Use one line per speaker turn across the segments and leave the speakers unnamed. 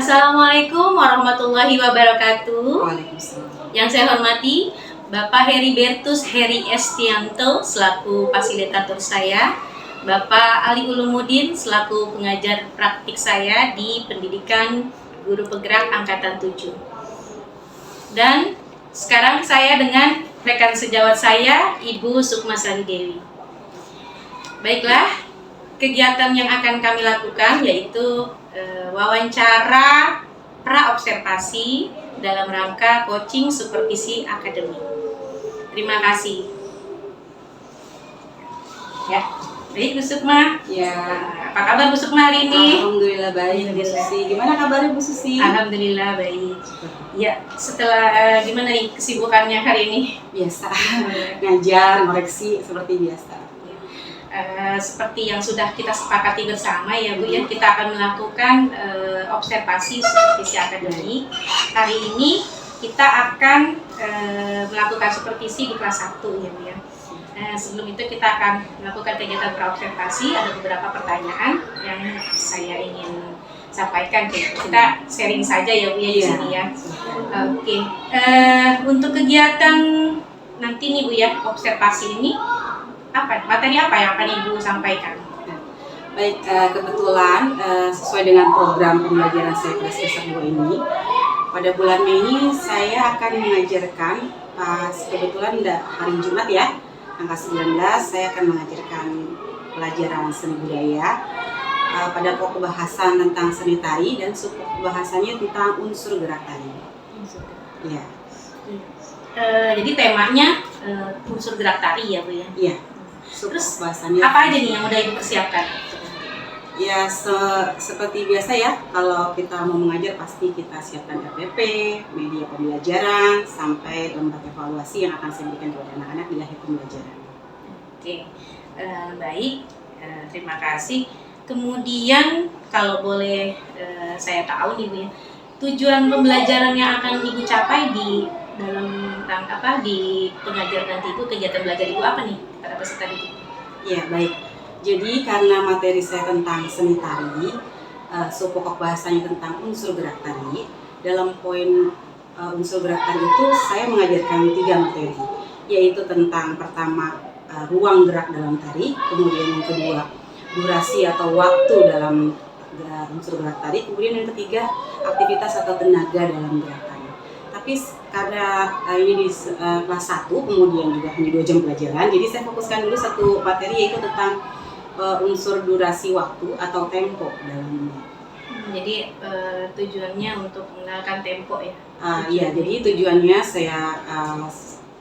Assalamualaikum warahmatullahi wabarakatuh.
Waalaikumsalam.
Yang saya hormati Bapak Heribertus Heri Estianto selaku fasilitator saya, Bapak Ali Ulumuddin selaku pengajar praktik saya di Pendidikan Guru Penggerak Angkatan 7. Dan sekarang saya dengan rekan sejawat saya, Ibu Sukma Saridewi. Baiklah, kegiatan yang akan kami lakukan yaitu wawancara pra-observasi dalam rangka coaching supervisi akademik. Terima kasih. Ya, baik Bu Sukma.
Ya.
Apa kabar Bu Sukma hari ini?
Alhamdulillah baik Bu Susi. Gimana kabarnya Bu Susi?
Alhamdulillah baik. Ya, setelah gimana nih kesibukannya hari ini?
Biasa. Ngajar, koreksi seperti biasa.
Seperti yang sudah kita sepakati bersama ya Bu ya, kita akan melakukan observasi supervisi akademik. Hari ini kita akan melakukan supervisi di kelas 1 ya Bu ya. Sebelum itu kita akan melakukan kegiatan pra-observasi. Ada beberapa pertanyaan yang saya ingin sampaikan. Kita sharing saja ya Bu ya di sini ya. Oke. Untuk kegiatan nanti nih Bu ya, observasi ini materi apa yang akan Ibu sampaikan?
Baik, kebetulan sesuai dengan program pembelajaran saya pada semester 2 ini, pada bulan Mei ini saya akan mengajarkan kebetulan hari Jumat ya, angka 19, saya akan mengajarkan pelajaran seni budaya pada pokok bahasan tentang seni tari dan subpokok bahasannya tentang unsur gerak tari. Ya.
Jadi temanya unsur gerak tari ya Bu ya?
Iya.
Terus
bahasannya
apa aja nih yang udah Ibu persiapkan?
Ya seperti biasa ya, kalau kita mau mengajar pasti kita siapkan RPP, media pembelajaran, sampai lembaga evaluasi yang akan saya berikan kepada anak-anak di akhir pembelajaran.
Oke, baik, terima kasih. Kemudian kalau boleh saya tahu nih Bu ya, tujuan pembelajaran yang akan Ibu capai di dalam di pengajar nanti Ibu, kegiatan belajar Ibu apa nih pada peserta didik?
Ya baik, jadi karena materi saya tentang seni tari, subpokok bahasanya tentang unsur gerak tari. Dalam poin unsur gerak tari itu saya mengajarkan 3 materi, yaitu tentang pertama ruang gerak dalam tari, kemudian yang kedua durasi atau waktu dalam unsur gerak tari, kemudian yang ketiga aktivitas atau tenaga dalam gerak tari. Tapi karena ini di kelas 1 kemudian juga hanya 2 jam pelajaran, jadi saya fokuskan dulu satu materi yaitu tentang unsur durasi waktu atau tempo dalamnya.
Jadi tujuannya untuk mengenalkan tempo ya?
Iya, jadi tujuannya saya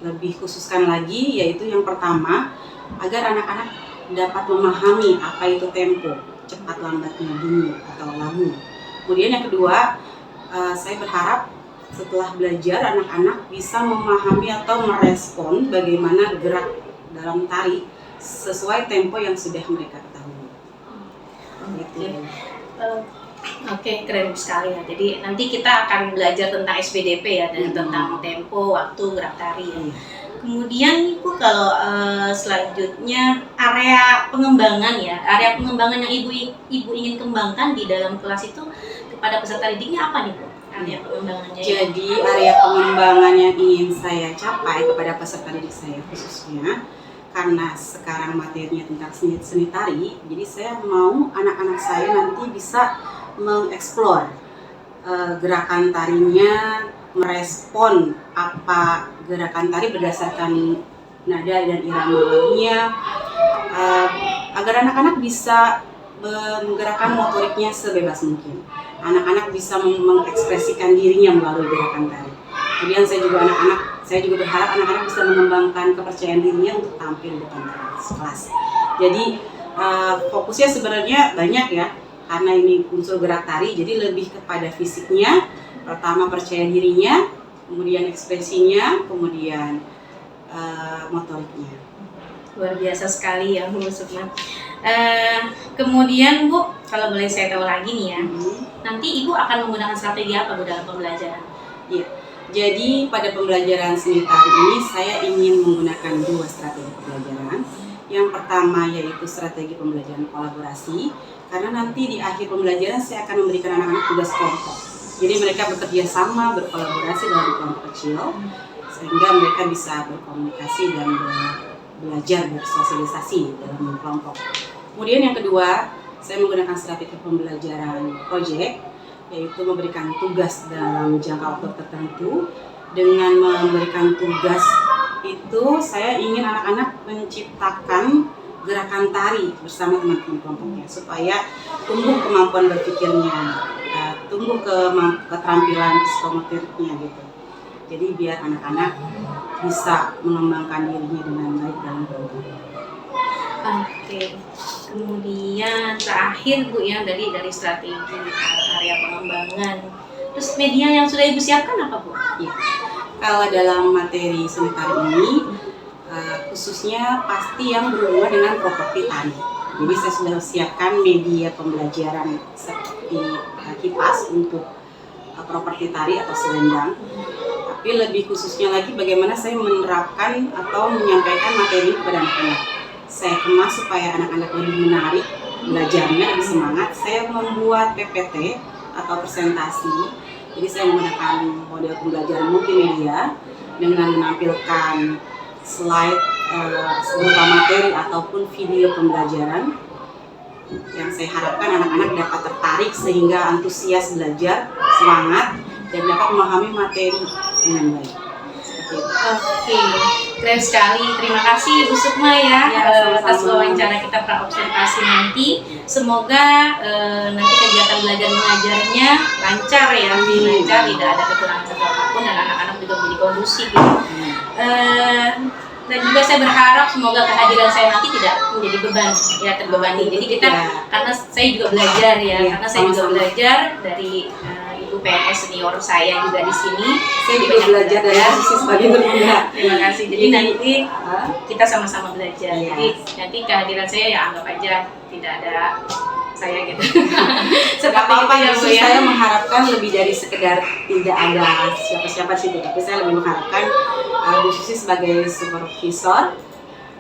lebih khususkan lagi, yaitu yang pertama agar anak-anak dapat memahami apa itu tempo, cepat lambatnya bunyi atau lagu. Kemudian yang kedua, saya berharap setelah belajar anak-anak bisa memahami atau merespon bagaimana gerak dalam tari sesuai tempo yang sudah mereka ketahui.
Oke, keren sekali ya. Jadi nanti kita akan belajar tentang SPDP ya, dan tentang tempo, waktu, gerak tari ya. Kemudian Ibu kalau selanjutnya area pengembangan ya, area pengembangan yang Ibu ingin kembangkan di dalam kelas itu kepada peserta didiknya apa nih Bu? Area pengembangannya.
Jadi area pengembangan yang ingin saya capai kepada peserta didik saya khususnya, karena sekarang materinya tentang seni tari, jadi saya mau anak-anak saya nanti bisa mengeksplor gerakan tarinya, merespon apa gerakan tari berdasarkan nada dan irama lagunya, agar anak-anak bisa menggerakkan motoriknya sebebas mungkin. Anak-anak bisa mengekspresikan dirinya melalui gerakan tari. Kemudian saya juga berharap anak-anak bisa mengembangkan kepercayaan dirinya untuk tampil di depan kelas. Jadi fokusnya sebenarnya banyak ya, karena ini unsur gerak tari, jadi lebih kepada fisiknya, pertama percaya dirinya, kemudian ekspresinya, kemudian motoriknya.
Luar biasa sekali ya Bu Sukma. Kemudian Bu, kalau boleh saya tahu lagi nih ya, nanti Ibu akan menggunakan strategi apa Bu dalam pembelajaran?
Iya, jadi pada pembelajaran seni tari ini saya ingin menggunakan 2 strategi pembelajaran. Yang pertama yaitu strategi pembelajaran kolaborasi, karena nanti di akhir pembelajaran saya akan memberikan anak-anak tugas kelompok. Jadi mereka bekerja sama, berkolaborasi dalam kelompok kecil, sehingga mereka bisa berkomunikasi dan belajar bersosialisasi dalam kelompok. Kemudian yang kedua, saya menggunakan strategi pembelajaran proyek, yaitu memberikan tugas dalam jangka waktu tertentu. Dengan memberikan tugas itu, saya ingin anak-anak menciptakan gerakan tari bersama teman-teman kelompoknya supaya tumbuh kemampuan berpikirnya, tumbuh keterampilan psikomotoriknya gitu. Jadi biar anak-anak bisa mengembangkan dirinya dengan baik dalam kelompok.
Oke. Kemudian terakhir Bu ya, dari strategi area pengembangan. Terus media yang sudah Ibu siapkan apa Bu?
Ya. Kalau dalam materi seni tari ini khususnya pasti yang berhubungan dengan properti tari. Jadi saya sudah siapkan media pembelajaran seperti kipas untuk properti tari atau selendang. Tapi lebih khususnya lagi bagaimana saya menerapkan atau menyampaikan materi kepada anak-anak. Saya kemas supaya anak-anak lebih menarik belajarnya, lebih semangat. Saya membuat PPT atau presentasi. Jadi saya menggunakan model pembelajaran multimedia dengan menampilkan slide berupa materi ataupun video pembelajaran yang saya harapkan anak-anak dapat tertarik sehingga antusias belajar, semangat, dan dapat memahami materi dengan baik.
Oke, keren sekali. Terima kasih Bu Sukma ya, atas wawancara kita praobservasi nanti. Semoga nanti kegiatan belajar mengajarnya lancar ya, lancar, tidak ada kekurangan satu apapun dan anak-anak juga menjadi kondusif. Dan juga saya berharap semoga kehadiran saya nanti tidak menjadi beban ya, terbebani. Jadi kita karena saya juga belajar ya, karena saya juga belajar dari Ibu PNS senior saya juga di sini.
Saya juga belajar dari sisi sebagai guru.
Terima kasih. Jadi nanti kita sama-sama belajar. Jadi nanti kehadiran saya ya anggap aja tidak ada saya gitu.
Seperti apa yang saya mengharapkan lebih dari sekedar tidak ada siapa-siapa di situ, tapi saya lebih mengharapkan Bu Susi sebagai supervisor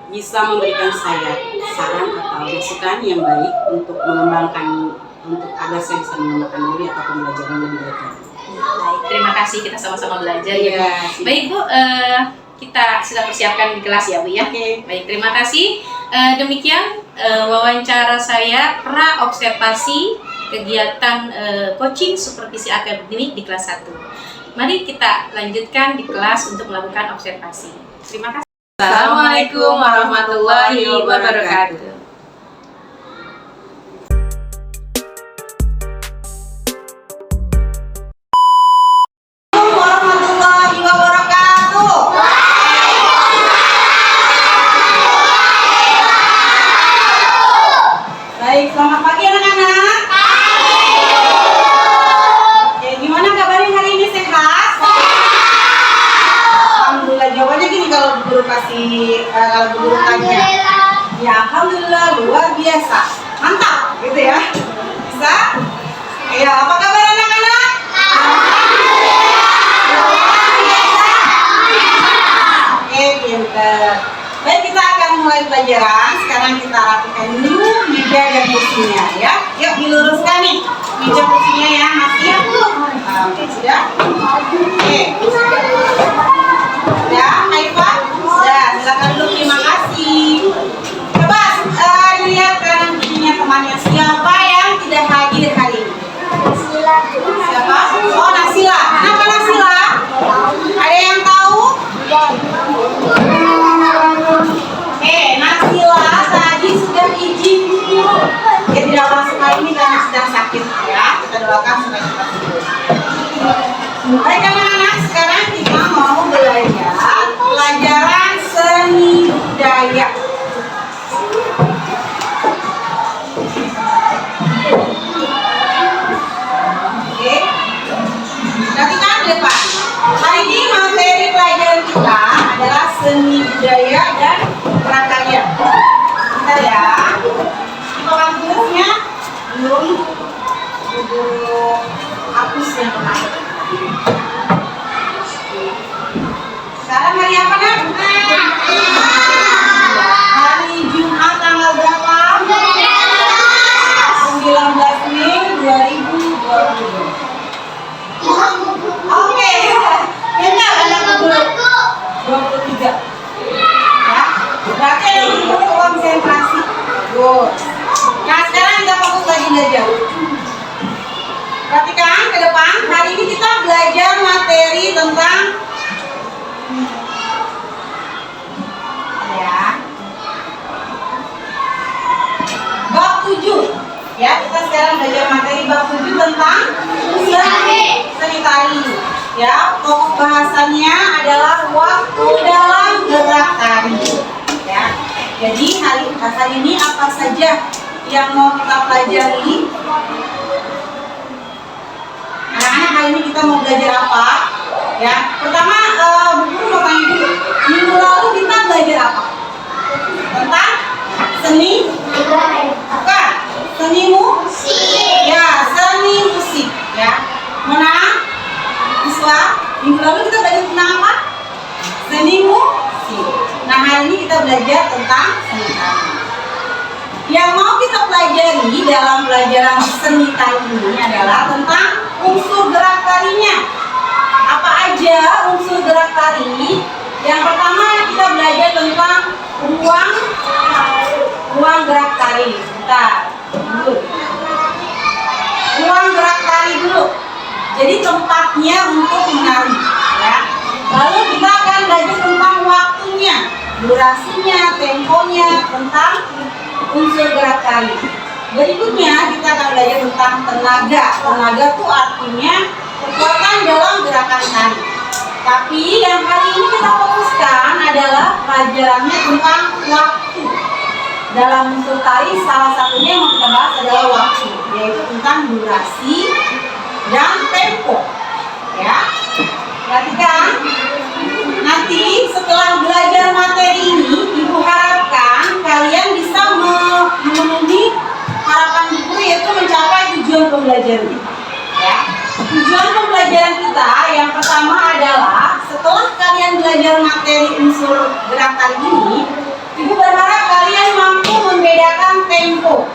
bisa memberikan saya saran atau masukan yang baik untuk mengembangkan, untuk agar saya bisa mengembangkan diri atau pembelajaran lebih baik.
Baik, terima kasih, kita sama-sama belajar ya. Baik Bu, kita sudah persiapkan di kelas ya Bu ya. Baik, terima kasih. Demikian wawancara saya pra-observasi kegiatan coaching supervisi akademik di kelas 1. Mari kita lanjutkan di kelas untuk melakukan observasi. Terima kasih. Assalamualaikum warahmatullahi wabarakatuh.
Baik, selamat pagi anak-anak. Oke, gimana kabarnya hari ini, sehat? Alhamdulillah, jawabannya gini kalau guru tanya. Ya, alhamdulillah, luar biasa. Mantap, gitu ya. Bisa? Ya, apa kabar anak-anak? Oke, pinter. Baik, kita akan mulai pelajaran. Sekarang kita rapikan dulu meja dan kursinya ya. Yuk diluruskan nih meja kursinya ya, masih. Oke, sudah. Oke. Ya, Haifa. Sudah, silakan dulu. Terima kasih. Coba lihat kanan kirinya temannya, siapa yang tidak hadir hari ini? Siapa? Oh, Nasila. Kenapa Nasila? Ada yang tahu? Nasila tadi sudah izin dulu. Dia tidak masuk hari ini karena sedang sakit ya. Kita doakan supaya cepat sembuh. Baik anak-anak, sekarang kita mau belajar pelajaran seni budaya. Oke. Perhatikan di depan. Hari ini materi pelajaran kita adalah seni budaya dan prakarya. Bentar ya. Di papan tulisnya belum hapus yang kemarin. Sekarang hari apa nak? Hari Jumat tanggal berapa? 19 Mei 2020. belajar. Perhatikan ke depan. Hari ini kita belajar materi tentang ya, bab 7. Ya, kita sekarang belajar materi bab 7 tentang seni tari. Ya, pokok bahasannya adalah waktu dalam gerak tari. Ya, jadi hari ini apa saja yang mau kita pelajari? Anak-anak, hari ini kita mau belajar apa? Ya, pertama Bu Guru mau tanya dulu. Minggu lalu kita belajar apa? Tentang seni? Bukan. Seni musik. Ya, seni musik. Ya, mana? Siswa, minggu lalu kita belajar tentang apa? Seni musik. Nah, hari ini kita belajar tentang seni tari. Yang mau kita pelajari dalam pelajaran seni tari ini adalah tentang unsur gerak tarinya. Apa aja unsur gerak tari? Yang pertama kita belajar tentang ruang gerak tari. Ruang gerak tari dulu. Jadi tempatnya untuk menari, ya. Lalu kita akan belajar tentang waktunya, durasinya, temponya, tentang unsur gerak tari. Berikutnya kita akan belajar tentang tenaga. Tenaga itu artinya kekuatan dalam gerakan tari. Tapi yang hari ini kita fokuskan adalah pelajarannya tentang waktu. Dalam unsur tari salah satunya yang mau kita bahas adalah waktu, yaitu tentang durasi dan tempo. Ya, perhatikan. Nanti setelah belajar materi ini, Ibu harapkan kalian bisa memenuhi harapan Ibu, yaitu mencapai tujuan pembelajaran. Ya, tujuan pembelajaran kita yang pertama adalah setelah kalian belajar materi unsur gerak tari ini, Ibu berharap kalian mampu membedakan tempo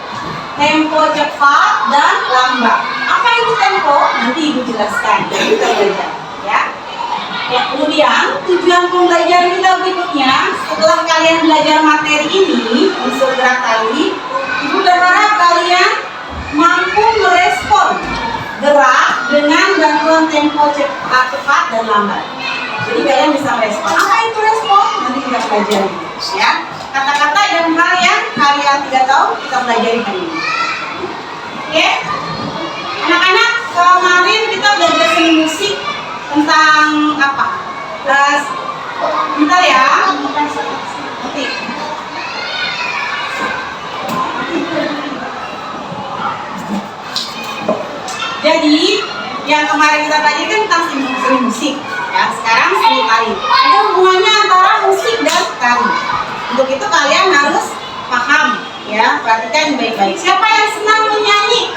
cepat dan lambat. Apa itu tempo? Nanti Ibu jelaskan. Kita belajar, ya. Ya, kemudian tujuan pembelajaran kita berikutnya, setelah kalian belajar materi ini, unsur gerak tari, Ibu berharap kalian mampu merespon gerak dengan bantuan tempo cepat dan lambat. Jadi kalian bisa merespon. Apa itu respon? Nanti kita pelajari, ya. Kata-kata dan hal yang kalian tidak tahu kita pelajari hari ini. Oke, anak-anak, kemarin kita belajar seni musik tentang apa? Bentar ya. Nanti. Jadi yang kemarin kita pelajari kan tentang seni musik. Ya, sekarang seni tari. Ada hubungannya antara musik dan tari. Untuk itu kalian harus paham, ya, perhatikan baik-baik. Siapa yang senang menyanyi?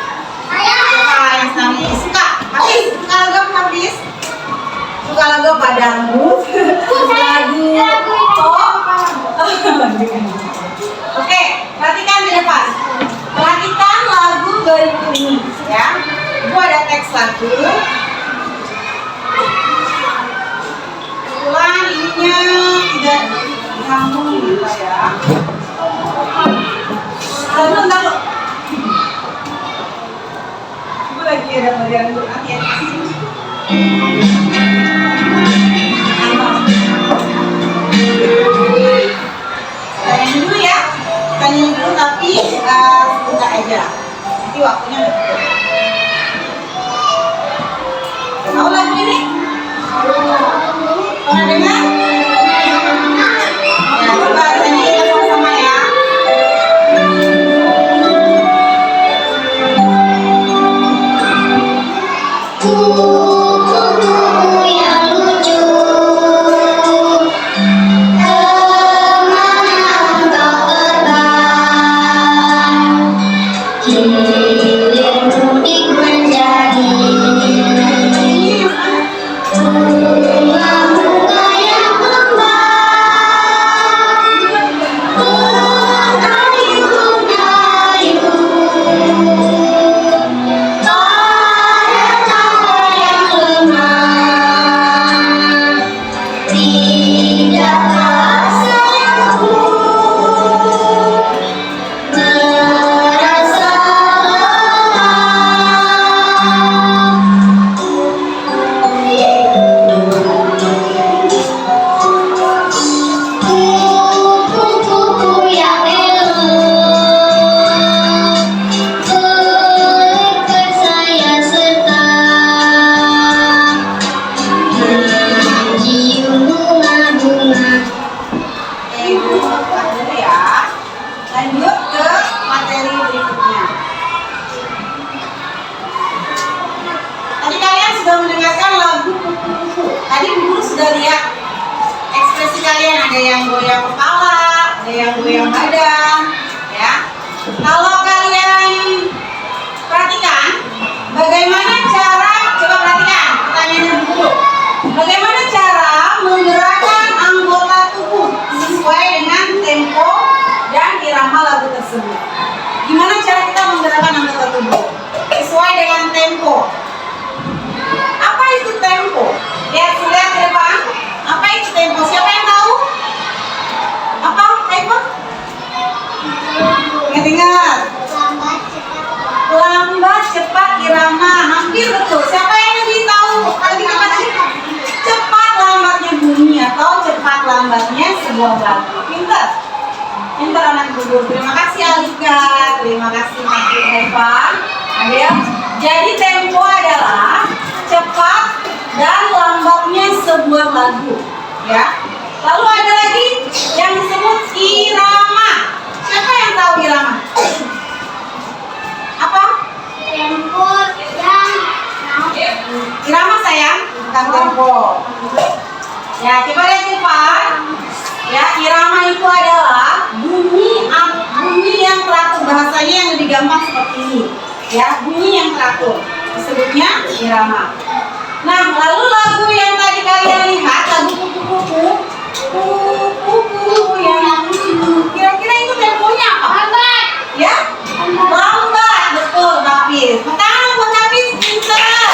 Siapa yang senang menyanyi? Suka? Hafiz? Suka lagu Hafiz? Suka lagu Padamu? Lagu pop? Oke, perhatikan di depan. Perhatikan lagu berikut ini, ya. Ibu ada teks lagu. Kebetulan ininya tidak nyambung gitu ya. Lalu Ibu lagi ada pelajaran dulu nanti ya. Tanya dulu ya. Tanya dulu tapi sebentar aja. Nanti waktunya udah cukup. Tahu lagu ini? Pernah dengar? Ya, coba nyanyi sama-sama ya.
Bunga-bunga
materi berikutnya. Tadi kalian sudah mendengarkan lagu kupu-kupu. Tadi guru sudah lihat ekspresi kalian, ada yang goyang kepala, ada yang goyang badan, ya. Kalau kalian perhatikan, bagaimana cara, coba perhatikan pertanyaannya dulu. Bagaimana cara menggerakkan anggota tubuh sesuai dengan tempo dan irama lagu tersebut? Gimana cara kita menggerakkan anggota tubuh sesuai dengan tempo? Apa itu tempo? Lihat ke depan. Apa itu tempo? Siapa yang tahu? Apa tempo? Ingat. Lambat, cepat, irama. Hampir betul. Siapa yang lebih tahu? Lebih cepat sih? Cepat lambatnya bunyi atau cepat lambatnya sebuah lagu. Pintar. Pintar anak guru. Terima kasih Alika. Terima kasih Mas Eva. Ada yang? Jadi tempo adalah cepat dan lambatnya sebuah lagu, ya. Lalu ada lagi yang disebut irama. Siapa yang tahu irama? Apa?
Tempo dan
Irama sayang, bukan tempo. Ya, coba lihat cepat. Ya, irama itu adalah bunyi yang teratur, bahasanya yang lebih gampang seperti ini. Ya, bunyi yang teratur. Disebutnya irama. Nah, lalu lagu yang tadi kalian lihat, lagu kupu-kupu, kupu-kupu yang lucu. Kira-kira itu temponya apa?
lambat.
Ya? Lambat, betul, Hafiz. Tangan buat Hafiz, pintar.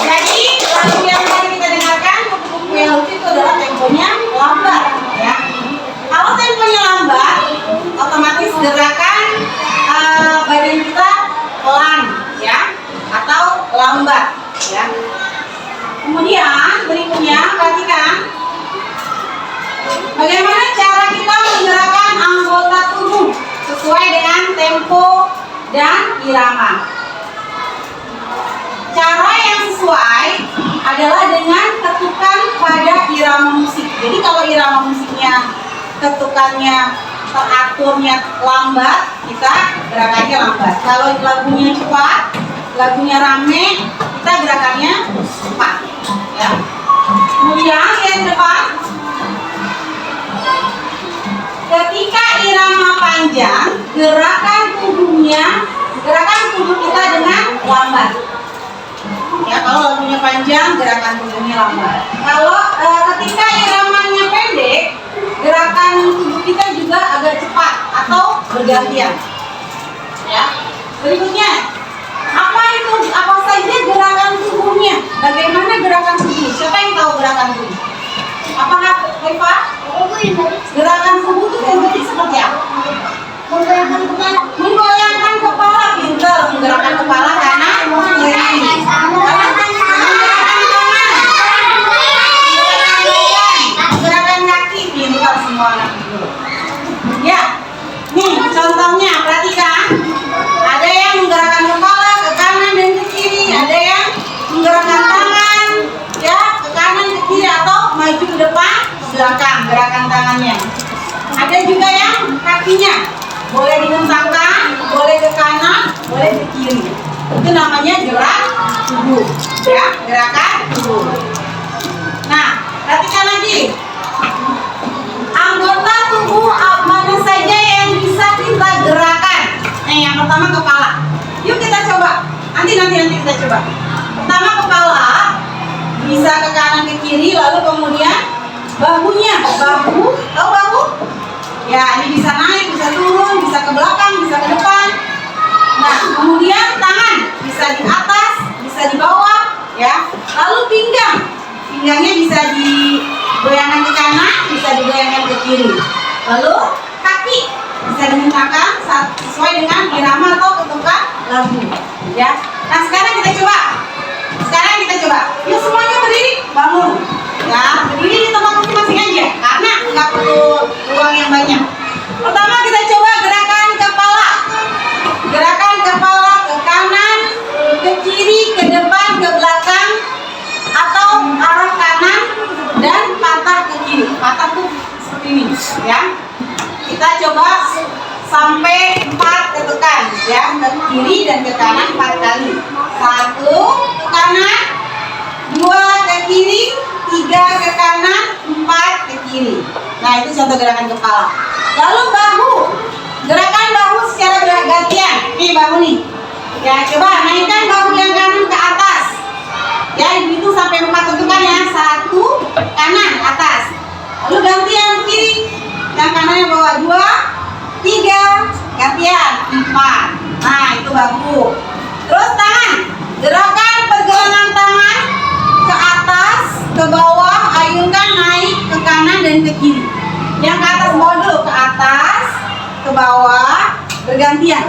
Jadi, lagu yang tadi kita dengarkan, kupu-kupu yang lucu itu adalah temponya lambat, ya. Kalau temponya lambat, otomatis gerakan badan kita pelan, ya, atau lambat, ya. Kemudian berikutnya perhatikan bagaimana cara kita menggerakkan anggota tubuh sesuai dengan tempo dan irama. Cara yang sesuai adalah dengan ketukan pada irama musik. Jadi kalau irama musiknya ketukannya teraturnya lambat, kita gerakannya lambat. Kalau lagunya cepat, lagunya rame, kita gerakannya cepat, ya. Kemudian lihat depan. Ketika irama panjang, gerakan tubuh kita dengan lambat. Ya, kalau lagunya panjang, gerakan tubuhnya lambat. Kalau ketika iramanya pendek, gerakan tubuh kita juga agak cepat atau bergantian. Ya. Berikutnya, apa saja gerakan tubuhnya? Bagaimana gerakan tubuh? Siapa yang tahu gerakan tubuh? Apakah Eva? Gerakan tubuh itu bentuknya seperti apa?
Menggerakkan kepala.
Menggoyangkan kepala, pintar. Menggerakkan kepala kanan, kiri. Gerakan kaki, pintar semua anak itu. Ya, nih contohnya perhatikan. Ada yang menggerakkan kepala ke kanan dan ke kiri. Ada yang menggerakkan tangan, ya, ke kanan ke kiri atau maju ke depan, belakang gerakan tangannya. Ada juga yang kakinya boleh dihentangkan, boleh ke kanan, boleh ke kiri. Itu namanya gerak tubuh, ya, gerakan tubuh. Nah, perhatikan lagi. Anggota tubuh mana saja yang bisa kita gerakan? Yang pertama kepala. Yuk kita coba. Nanti kita coba. Pertama kepala, bisa ke kanan ke kiri, lalu kemudian bahunya, tahu bahu? Ya, ini bisa naik, bisa turun, bisa ke belakang, bisa ke depan. Nah, kemudian tangan bisa di atas, bisa di bawah, ya. Lalu pinggangnya bisa digoyangkan ke kanan, bisa digoyangkan ke kiri. Lalu kaki bisa dihentangkan sesuai dengan irama atau ketukan lagu, ya. Nah, sekarang kita coba. Yuk semuanya berdiri, bangun. Ya, berdiri di tempat masing-masing aja, karena nggak perlu ruang yang banyak. Pertama kita coba gerakan kepala. Gerakan kepala ke kanan, ke kiri, ke depan, ke belakang, atau arah kanan dan patah ke kiri. Patah tuh seperti ini, ya. Kita coba sampai 4 ketukan ya, ke kiri dan ke kanan 4 kali. 1 ke kanan, 2 ke kiri, 3 ke kanan, 4 ke kiri. Nah, itu contoh gerakan kepala. Lalu bahu. Gerakan bahu secara bergantian. Nih bahu nih. Ya, coba naikkan bahu yang kanan ke atas. Ya, itu sampai 4 ketukan ya. 1 kanan atas. Lalu gantian kiri. Yang kanannya bawah 2, 3, gantian 4. Nah, itu bahu. Terus tangan. Gerakan pergelangan tangan ke atas, ke bawah, ayunkan naik ke kanan dan ke kiri. Yang ke atas bawah dulu, ke atas, ke bawah, bergantian.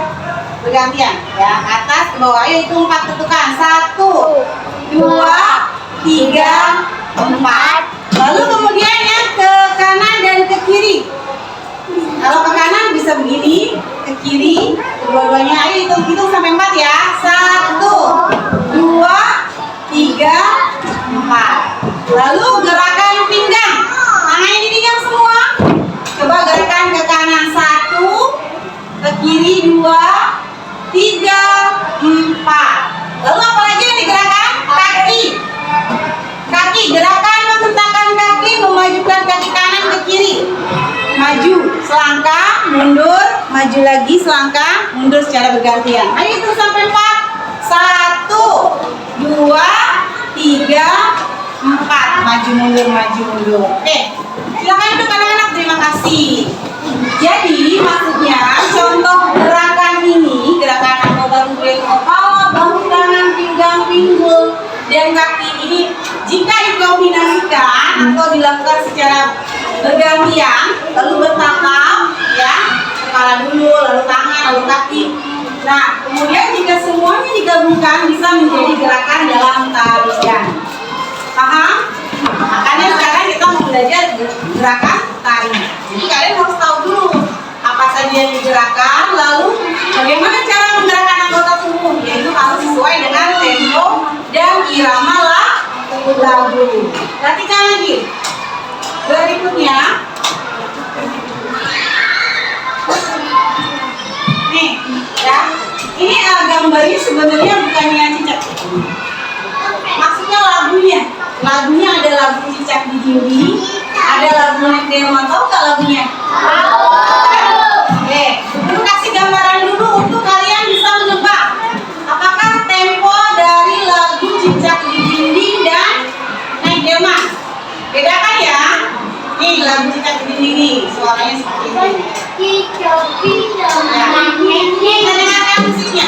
Bergantian ya, ke atas, ke bawah. Ayo hitung 4 ketukan. 1, 2, 3, 4. Lalu kemudian yang ke kanan dan ke kiri. Kalau ke kanan bisa begini, ke kiri, kedua-duanya. Ayo hitung sampai 4 ya. 1, 2, 3, 4. Lalu gerakan pinggang. Tangannya di pinggang semua. Coba gerakan ke kanan 1, ke kiri 2, 3, 4. Lalu apa lagi yang digerakkan? Kaki. Kaki, gerakan membentangkan kaki, memajukan kaki kanan ke kiri. Maju, selangkah, mundur, maju lagi, selangkah, mundur secara bergantian. Ayo itu sampai 4. 1, 2, 3, 4. Maju mundur, maju mundur. Oke, silakan duduk anak-anak. Terima kasih. Jadi maksudnya contoh gerakan ini, gerakan anggota tubuh yang kepala, bahu, tangan, pinggang, pinggul, dan kaki ini jika dikombinasikan atau dilakukan secara bergantian, lalu bertahap ya, kepala dulu, lalu tangan, lalu kaki. Nah, kemudian jika semuanya digabungkan bisa menjadi gerakan dalam tarian. Paham? Makanya sekarang kita mau belajar gerakan tari. Jadi kalian harus tahu dulu apa saja yang digerakkan, lalu bagaimana cara menggerakkan anggota tubuh, yaitu harus sesuai dengan tempo dan irama lagu. Perhatikan lagi. Berikutnya, nih, ya, ini gambarnya sebenarnya bukan yang cicak. Maksudnya lagunya ada lagu cicak di dinding, ada lagu Nek Delman. Tahu nggak lagunya? Oke, dulu kasih gambaran dulu untuk kalian bisa menebak apakah tempo dari lagu cicak di dinding dan Nek Delman. Bedakan ya. Nih lagu cicak di dinding nih, suaranya seperti ini. Kita dengarkan musiknya.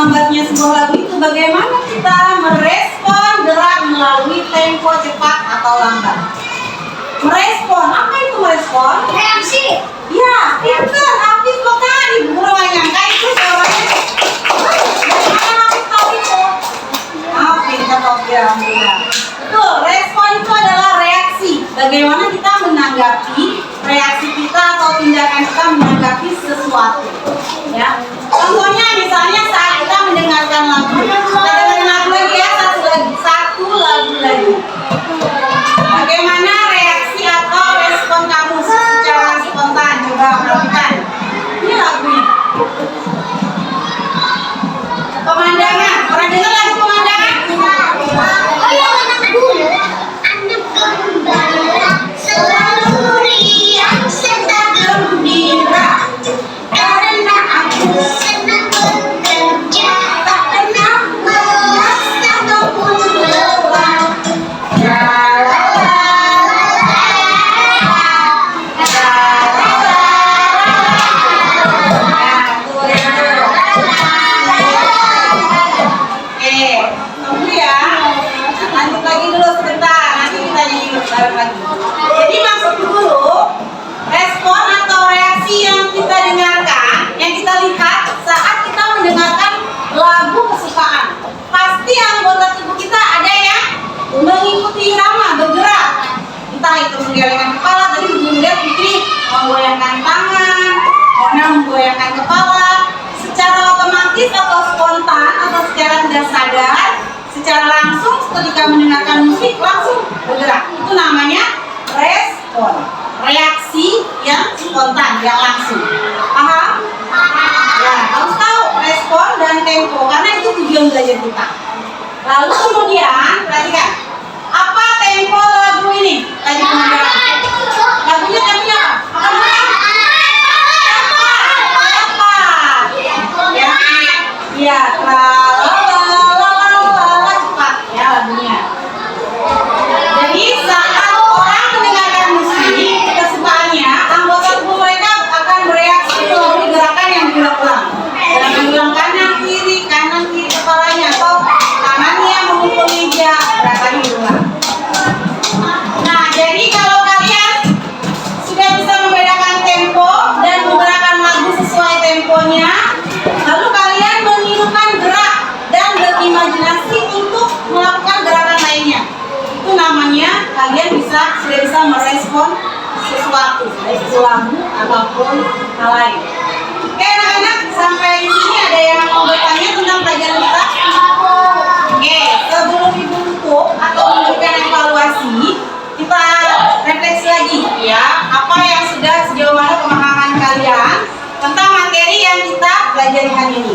lambatnya sebuah lagu itu bagaimana kita merespon gerak melalui tempo cepat atau lambat. Merespon, apa itu merespon?
Reaksi.
Ya, pintar, Hafiz Bukan, ibu guru nggak nyangka itu suaranya. Bagaimana Hafiz tahu itu? Pintar kok, ya, alhamdulillah. Betul, respon itu adalah reaksi. Bagaimana kita menanggapi reaksi kita atau tindakan kita menanggapi sesuatu. Ya, contohnya misalnya saat kita mendengarkan lagu, kita dengarkan lagu lagi ya, satu lagu lagi. Bagaimana reaksi atau respon kamu secara spontan? Coba perhatikan. Ini lagunya. Pemandangan. Pernah dengar lagu pemandangan?
Anak gembala selalu riang serta gembira karena aku senang bekerja, tak pernah malas ataupun lelah.
Jadi maksud guru, respon atau reaksi yang kita dengarkan, yang kita lihat saat kita mendengarkan lagu kesukaan. Pasti anggota tubuh kita ada yang mengikuti irama, bergerak. Entah itu menggelengkan kepala, tadi Bunda Fitri menggoyangkan tangan, Mona menggoyangkan kepala. Secara otomatis atau spontan atau secara tidak sadar, secara langsung ketika mendengarkan musik langsung bergerak. Itu namanya respon, reaksi yang spontan, yang langsung. Paham? Ya, harus tahu respon dan tempo karena itu tujuan belajar kita. Lalu kemudian perhatikan, apa tempo lagu ini? Tadi pemandangan. Lagunya temponya apa? Apa? Ya, cepat ya lagunya. Jadi saat orang mendengarkan musik kesukaannya, anggota tubuh mereka akan bereaksi melalui gerakan yang diulang-ulang. Gerakan kanan kiri kepalanya atau tangannya memukul meja, gerakannya diulang. Nah, jadi kalau kalian sudah bisa membedakan tempo dan menggerakkan lagu sesuai temponya, lalu kalian menirukan gerak dan berimajinasi untuk melakukan gerakan lainnya. Itu namanya kalian sudah bisa merespon sesuatu, baik itu lagu ataupun hal lain. Oke anak-anak, sampai di sini ada yang mau bertanya tentang pelajaran kita? Oke, sebelum ibu tutup atau memberikan evaluasi, kita refleksi lagi ya, apa yang sudah sejauh mana pemahaman kalian tentang materi yang kita pelajari hari ini.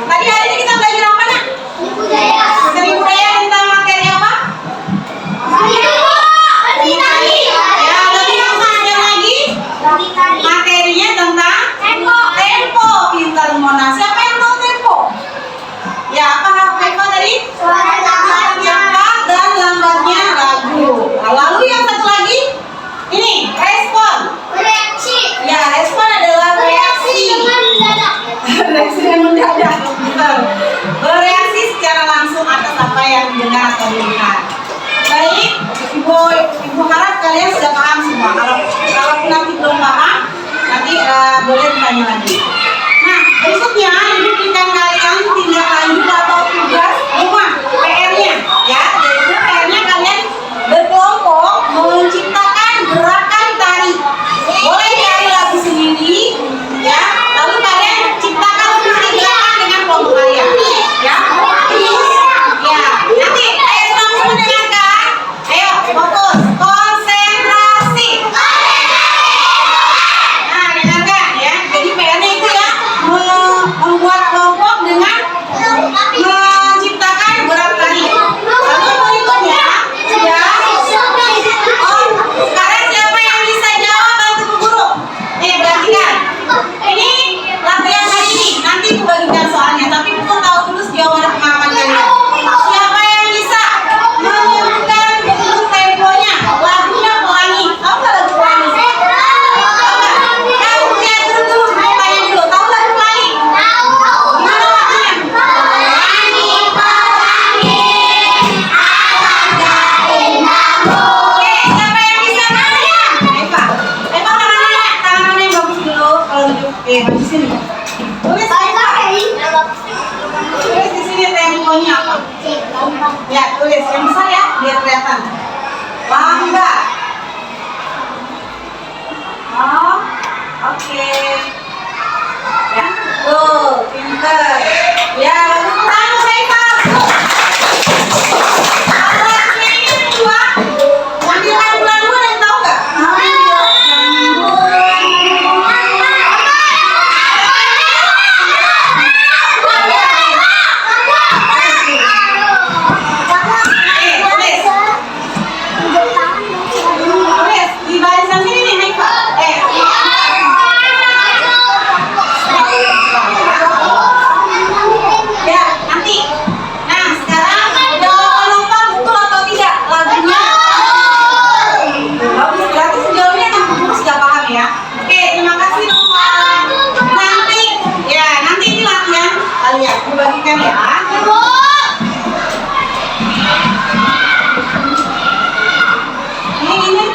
Tadi hari ini kita belajar apa nak? Seni budaya tentang materi apa? Ya, lebih maksudnya lagi materinya tentang tempo. Pintar Mona. Siapa yang tahu tempo? Ya, apa tempo tadi? Cepat dan lambatnya lagu. Nah, lalu yang satu lagi ini respon. Ya, respon adalah reaksi. Reaksi yang mendadak.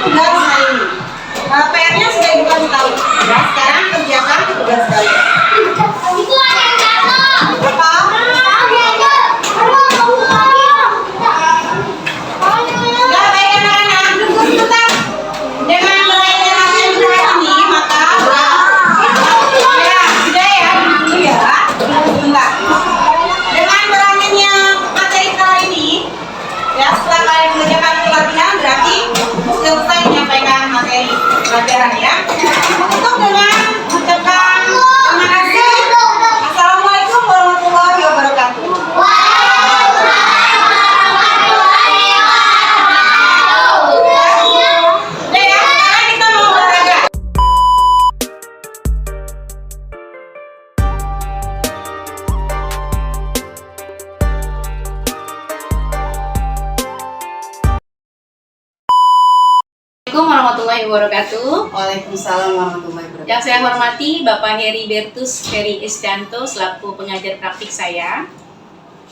tugas hari ini. PR-nya sudah Ibu kasih tahu. Nah, sekarang kerjakan tugas kalian.
Itu ada yang jatuh.
Apa? Nah, baik anak-anak, tunggu sebentar. Dengan meraihnya hasil berat ini, maka ya, sudah ya, dulu ya. Sebentar. Dengan berakhirnya materi kali ini, ya setelah kalian mengerjakan pelatihan berarti selesai menyampaikan materi pelajaran ya. Untuk dengan mengucapkan terima kasih. Assalamualaikum warahmatullahi wabarakatuh. Udah ya, sekarang kita mau olahraga.
Assalamualaikum warahmatullahi wabarakatuh.
Waalaikumsalam warahmatullahi wabarakatuh.
Yang saya hormati Bapak Heri Bertus Ferry Estianto selaku pengajar praktik saya,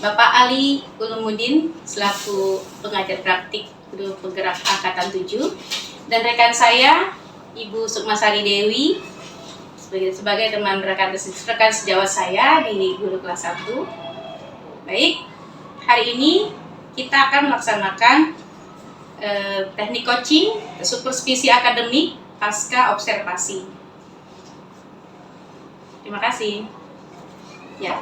Bapak Ali Ulumuddin selaku pengajar praktik Grup Penggerak Angkatan 7, dan rekan saya Ibu Sukmasari Dewi sebagai teman rekan sejawat saya di guru kelas 1. Baik, hari ini kita akan melaksanakan teknik coaching supervisi akademik pasca observasi. Terima kasih. Ya,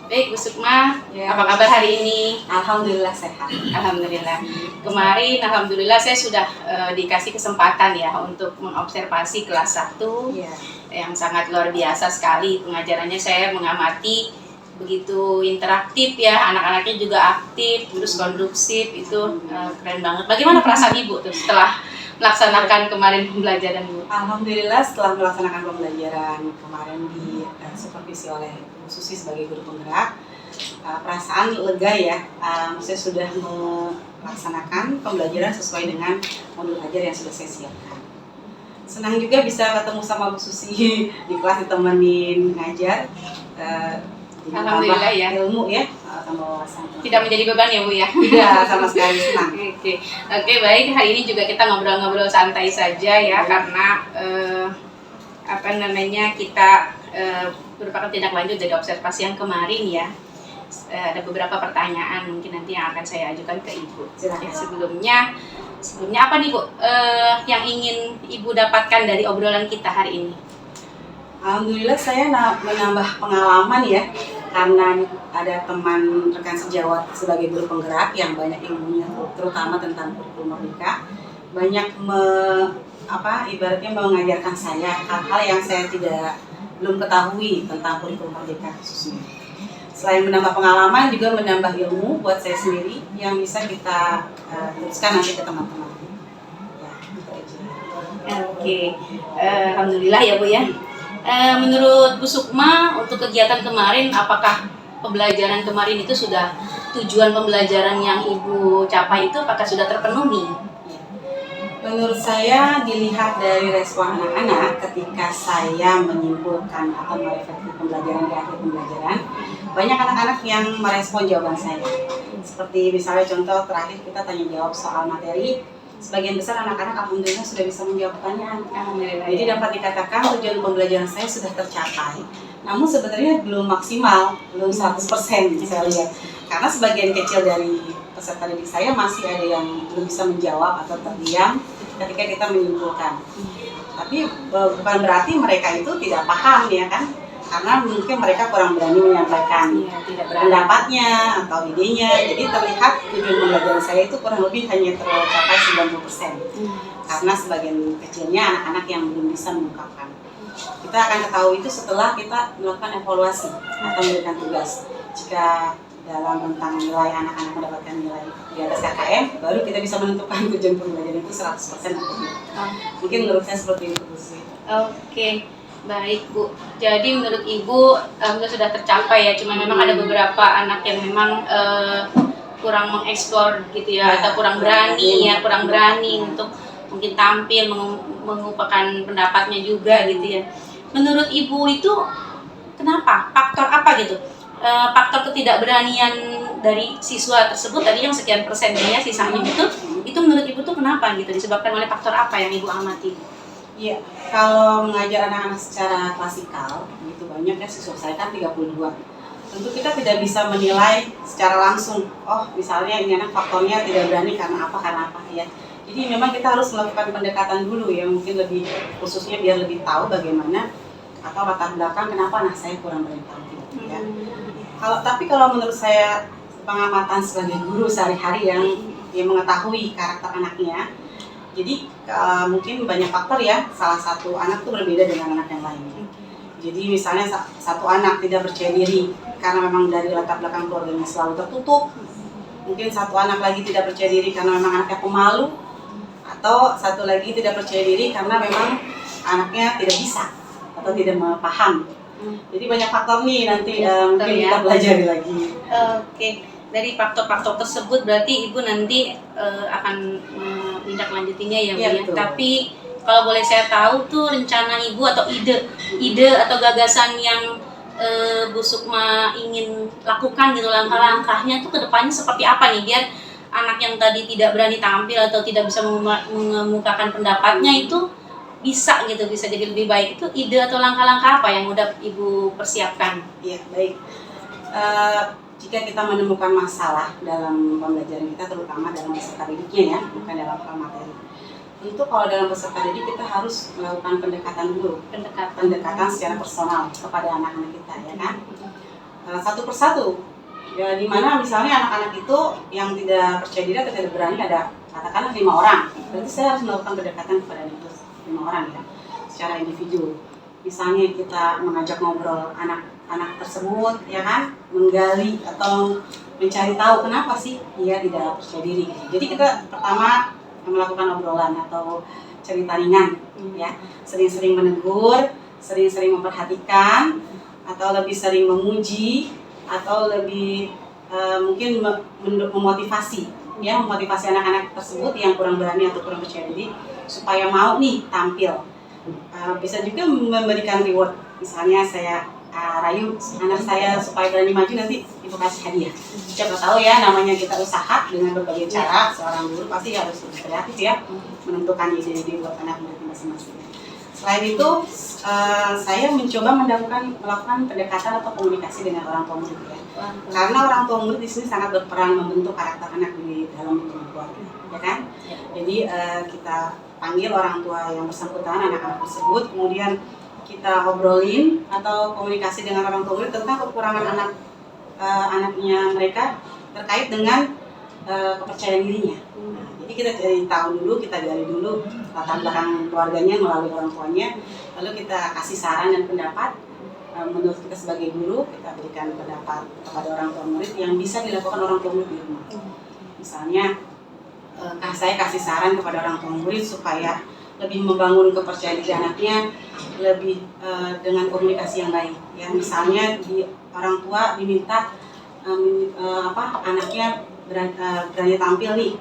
baik Bu Sukma,
Ya.
apa kabar hari ini?
Alhamdulillah sehat.
Alhamdulillah. Kemarin alhamdulillah saya sudah dikasih kesempatan ya untuk mengobservasi kelas 1
Iya.
yang sangat luar biasa sekali pengajarannya. Saya mengamati begitu interaktif ya, anak-anaknya juga aktif, terus kondusif, itu keren banget. Bagaimana perasaan Ibu tuh setelah melaksanakan kemarin pembelajaran Ibu?
Alhamdulillah setelah melaksanakan pembelajaran kemarin di supervisi oleh Bu Susi sebagai guru penggerak, perasaan lega ya. Saya sudah melaksanakan pembelajaran sesuai dengan modul ajar yang sudah saya siapkan. Senang juga bisa ketemu sama Bu Susi di kelas, ditemenin ngajar.
Alhamdulillah ya.
Ilmu ya, tambah wawasan.
Tidak menjadi beban ya Bu ya?
Tidak sama sekali, senang.
Oke, baik. Hari ini juga kita ngobrol-ngobrol santai saja ya, karena kita merupakan tindak lanjut dari observasi yang kemarin ya. Ada beberapa pertanyaan mungkin nanti yang akan saya ajukan ke Ibu.
Silakan.
Ya, sebelumnya apa nih Bu yang ingin Ibu dapatkan dari obrolan kita hari ini?
Alhamdulillah saya menambah pengalaman ya, karena ada teman rekan sejawat sebagai guru penggerak yang banyak ilmunya, terutama tentang kurikulum merdeka, banyak ibaratnya mengajarkan saya hal-hal yang saya belum ketahui tentang kurikulum merdeka khususnya. Selain menambah pengalaman, juga menambah ilmu buat saya sendiri yang bisa kita teruskan nanti ke teman-teman. Ya, itu aja.
Oke, alhamdulillah ya Bu ya. Menurut Bu Sukma, untuk kegiatan kemarin, apakah pembelajaran kemarin itu sudah tujuan pembelajaran yang Ibu capai itu apakah sudah terpenuhi?
Menurut saya, dilihat dari respon anak-anak ketika saya menyimpulkan atau merefleksi pembelajaran di akhir pembelajaran, banyak anak-anak yang merespon jawaban saya. Seperti misalnya contoh terakhir kita tanya jawab soal materi, sebagian besar anak-anak alhamdulillah sudah bisa menjawab pertanyaan. Jadi dapat dikatakan tujuan pembelajaran saya sudah tercapai. Namun sebenarnya belum maksimal, belum 100% saya lihat. Karena sebagian kecil dari peserta didik saya masih ada yang belum bisa menjawab atau terdiam ketika kita menyimpulkan. Tapi bukan berarti mereka itu tidak paham ya kan? Karena mungkin mereka kurang berani menyampaikan pendapatnya atau idenya. Jadi terlihat tujuan pembelajaran saya itu kurang lebih hanya tercapai 90%. Karena sebagian kecilnya anak-anak yang belum bisa mengungkapkan. Kita akan ketahui itu setelah kita melakukan evaluasi atau memberikan tugas. Jika dalam rentang nilai anak-anak mendapatkan nilai di atas KKM, baru kita bisa menentukan tujuan pembelajaran itu 100% atau tidak. Mungkin menurut saya seperti itu.
Oke. Baik Bu, jadi menurut Ibu sudah tercapai ya, cuma memang ada beberapa anak yang memang kurang mengeksplor gitu ya, atau kurang berani untuk mungkin tampil, mengungkapkan pendapatnya juga gitu ya. Menurut Ibu itu kenapa? Faktor apa gitu? Faktor ketidakberanian dari siswa tersebut tadi yang sekian persennya ya sisanya itu menurut Ibu tuh kenapa gitu, disebabkan oleh faktor apa yang Ibu amati?
Iya, kalau mengajar anak-anak secara klasikal, begitu banyak ya siswa saya kan 32. Tentu kita tidak bisa menilai secara langsung, oh misalnya ini anak faktornya tidak berani karena apa ya. Jadi memang kita harus melakukan pendekatan dulu ya, mungkin lebih khususnya biar lebih tahu bagaimana atau latar belakang kenapa anak saya kurang berani tampil ya. Tapi kalau menurut saya pengamatan sebagai guru sehari-hari yang mengetahui karakter anaknya, jadi mungkin banyak faktor ya, salah satu anak tuh berbeda dengan anak yang lain. Jadi misalnya satu anak tidak percaya diri karena memang dari latar belakang keluarganya selalu tertutup. Mungkin satu anak lagi tidak percaya diri karena memang anaknya pemalu. Atau satu lagi tidak percaya diri karena memang anaknya tidak bisa atau tidak paham. Jadi banyak faktor nih nanti mungkin kita pelajari lagi.
Oke. Dari faktor-faktor tersebut berarti Ibu nanti akan menindaklanjutinya ya Bu ya. Tapi kalau boleh saya tahu tuh rencana Ibu atau ide atau gagasan yang Bu Sukma ingin lakukan gitu, langkah-langkahnya tuh kedepannya seperti apa nih biar anak yang tadi tidak berani tampil atau tidak bisa mengemukakan pendapatnya itu bisa jadi lebih baik. Itu ide atau langkah-langkah apa yang udah Ibu persiapkan?
Iya, baik. Jika kita menemukan masalah dalam pembelajaran kita, terutama dalam peserta didiknya ya, bukan dalam hal materi. Tentu kalau dalam peserta didik kita harus melakukan pendekatan dulu, pendekatan secara personal kepada anak-anak kita ya kan. Satu persatu, ya dimana misalnya anak-anak itu yang tidak percaya diri atau tidak berani ada katakanlah 5 orang, berarti saya harus melakukan pendekatan kepada itu 5 orang ya, secara individu. Misalnya kita mengajak ngobrol anak-anak tersebut ya kan, menggali atau mencari tahu kenapa sih dia tidak percaya diri. Jadi kita pertama melakukan obrolan atau cerita ringan ya, sering-sering menegur, sering-sering memperhatikan, atau lebih sering memuji, atau lebih mungkin memotivasi ya, memotivasi anak-anak tersebut yang kurang berani atau kurang percaya diri supaya mau nih tampil. Bisa juga memberikan reward, misalnya saya rayu anak saya supaya berani maju, nanti Ibu kasih hadiah. Siapa tahu ya, namanya kita usaha dengan berbagai cara. Seorang guru pasti harus lebih kreatif ya, menentukan ide-ide buat anak murid masing-masing. Selain itu, saya mencoba melakukan pendekatan atau komunikasi dengan orang tua murid ya. Karena orang tua murid di sini sangat berperan membentuk karakter anak di dalam lingkungan keluarga, ya kan? Jadi kita panggil orang tua yang bersangkutan, anak-anak tersebut, kemudian kita obrolin atau komunikasi dengan orang tua murid tentang kekurangan anaknya mereka terkait dengan kepercayaan dirinya. Jadi kita gali dulu latar belakang keluarganya melalui orang tuanya, lalu kita kasih saran dan pendapat. Menurut kita sebagai guru, kita berikan pendapat kepada orang tua murid yang bisa dilakukan orang tua murid di rumah. Misalnya, saya kasih saran kepada orang tua murid supaya lebih membangun kepercayaan diri anaknya, lebih dengan komunikasi yang baik. Ya, misalnya orang tua diminta anaknya berani tampil nih,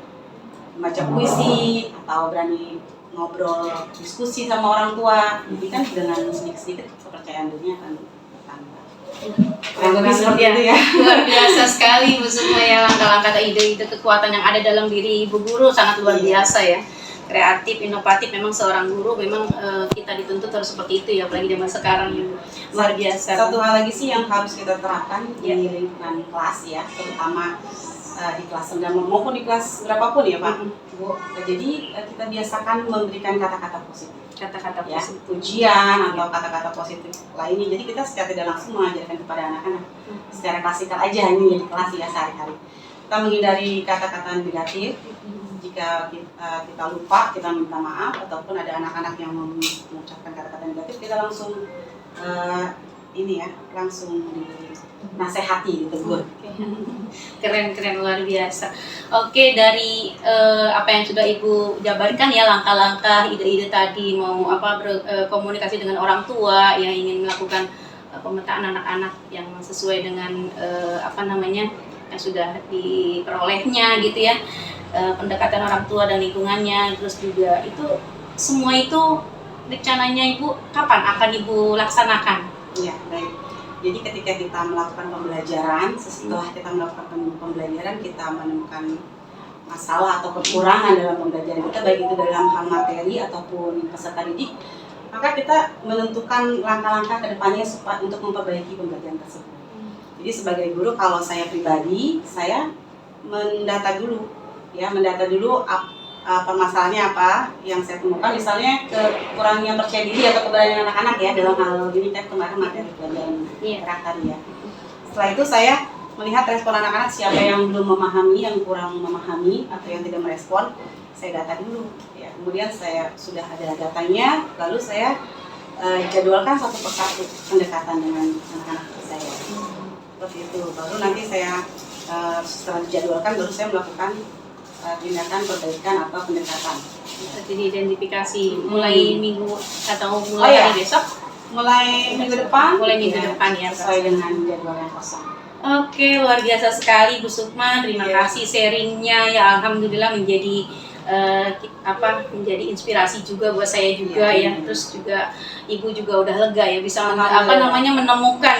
baca puisi atau berani ngobrol diskusi sama orang tua. Jadi kan dengan sedikit-sedikit kepercayaan dirinya akan bertambah. Kurang seperti itu ya.
Luar biasa sekali Bu Sukma ya, langkah-langkah atau ide-ide kekuatan yang ada dalam diri Ibu guru sangat luar biasa ya. Kreatif, inovatif, memang seorang guru memang kita dituntut harus seperti itu ya, apalagi zaman sekarang luar biasa.
Satu hal lagi sih yang harus kita terapkan di lingkungan kelas ya, terutama di kelas rendah maupun di kelas berapapun ya Pak Bu. Jadi kita biasakan memberikan kata-kata positif, ya, pujian atau kata-kata positif lainnya. Jadi kita secara tidak langsung mengajarkan kepada anak-anak secara klasikal aja ini di kelas ya sehari-hari. Kita menghindari kata-kata negatif. Jika kita lupa, kita minta maaf, ataupun ada anak-anak yang mengucapkan kata-kata negatif, kita langsung langsung dinasehati, ditegur.
Keren luar biasa. Oke, dari apa yang sudah Ibu jabarkan ya, langkah-langkah, ide-ide tadi, mau berkomunikasi dengan orang tua yang ingin melakukan pemetaan anak-anak yang sesuai dengan yang sudah diperolehnya gitu ya, pendekatan orang tua dan lingkungannya, terus juga itu semua itu rencananya Ibu kapan akan Ibu laksanakan?
Iya, baik. Jadi ketika kita melakukan pembelajaran, setelah kita melakukan pembelajaran, kita menemukan masalah atau kekurangan dalam pembelajaran kita, baik itu dalam hal materi ataupun peserta didik, maka kita menentukan langkah-langkah ke depannya untuk memperbaiki pembelajaran tersebut. Jadi sebagai guru, kalau saya pribadi, saya mendata dulu permasalahannya apa yang saya temukan, misalnya kurangnya percaya diri atau keberanian anak-anak ya dalam hal ini kemarin materi pelajaran karakter ya. Setelah itu saya melihat respon anak-anak, siapa yang belum memahami, yang kurang memahami atau yang tidak merespon, saya data dulu ya. Kemudian saya sudah ada datanya, lalu saya jadwalkan satu persatu pendekatan dengan anak-anak saya. Seperti itu. Baru nanti saya setelah dijadwalkan, baru saya melakukan tindakan perbaikan atau pendekatan.
Jadi identifikasi mulai minggu atau mulai hari besok?
Mulai minggu depan.
Mulai minggu depan ya.
Sesuai dengan jadwal yang kosong.
Oke, luar biasa sekali Bu Sukma. Terima kasih sharingnya ya, alhamdulillah menjadi menjadi inspirasi juga buat saya juga ya. Terus juga Ibu juga udah lega ya, bisa menemukan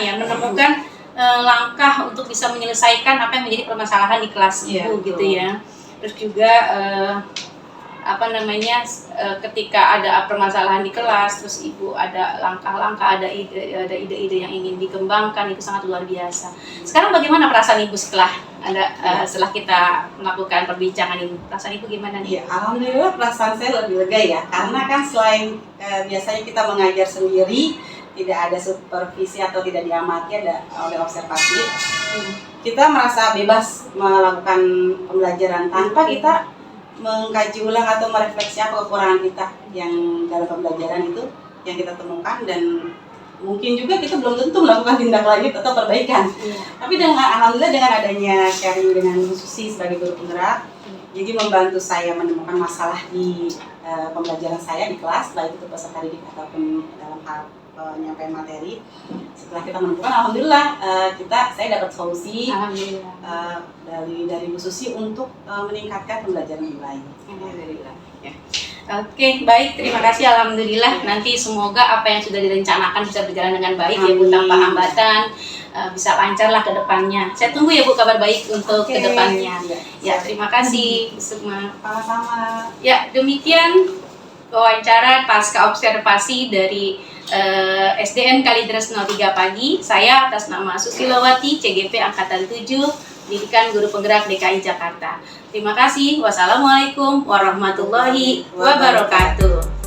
langkah untuk bisa menyelesaikan apa yang menjadi permasalahan di kelas Ibu gitu ya. Terus juga ketika ada permasalahan di kelas, terus Ibu ada langkah-langkah, ada ide-ide yang ingin dikembangkan, itu sangat luar biasa. Sekarang bagaimana perasaan Ibu setelah kita melakukan perbincangan ini? Perasaan Ibu gimana nih?
Ya, alhamdulillah perasaan saya lebih lega ya, karena kan selain biasanya kita mengajar sendiri, tidak ada supervisi atau tidak diamati oleh observasi, kita merasa bebas melakukan pembelajaran tanpa kita mengkaji ulang atau merefleksi apa kekurangan kita yang dalam pembelajaran itu yang kita temukan, dan mungkin juga kita belum tentu melakukan tindak lanjut atau perbaikan. Tapi alhamdulillah dengan adanya sharing dengan Bu Susi sebagai guru penggerak, jadi membantu saya menemukan masalah di pembelajaran saya di kelas, baik itu peserta didik ataupun dalam hal penyampaian materi. Setelah kita menemukan, alhamdulillah saya dapat solusi dari Bu Susi untuk meningkatkan pembelajaran lebih baik.
Alhamdulillah. Ya. Oke, baik, terima kasih, alhamdulillah. Nanti semoga apa yang sudah direncanakan bisa berjalan dengan baik ya Bu, tanpa hambatan, bisa lancar lah ke depannya. Saya tunggu ya Bu kabar baik untuk ke depannya. Ya, terima kasih Bu Sukma.
Sama-sama.
Ya, demikian wawancara pasca observasi dari SDN Kalideres 03 Pagi. Saya atas nama Susilowati, CGP Angkatan 7, Pendidikan Guru Penggerak DKI Jakarta. Terima kasih. Wassalamualaikum warahmatullahi wabarakatuh.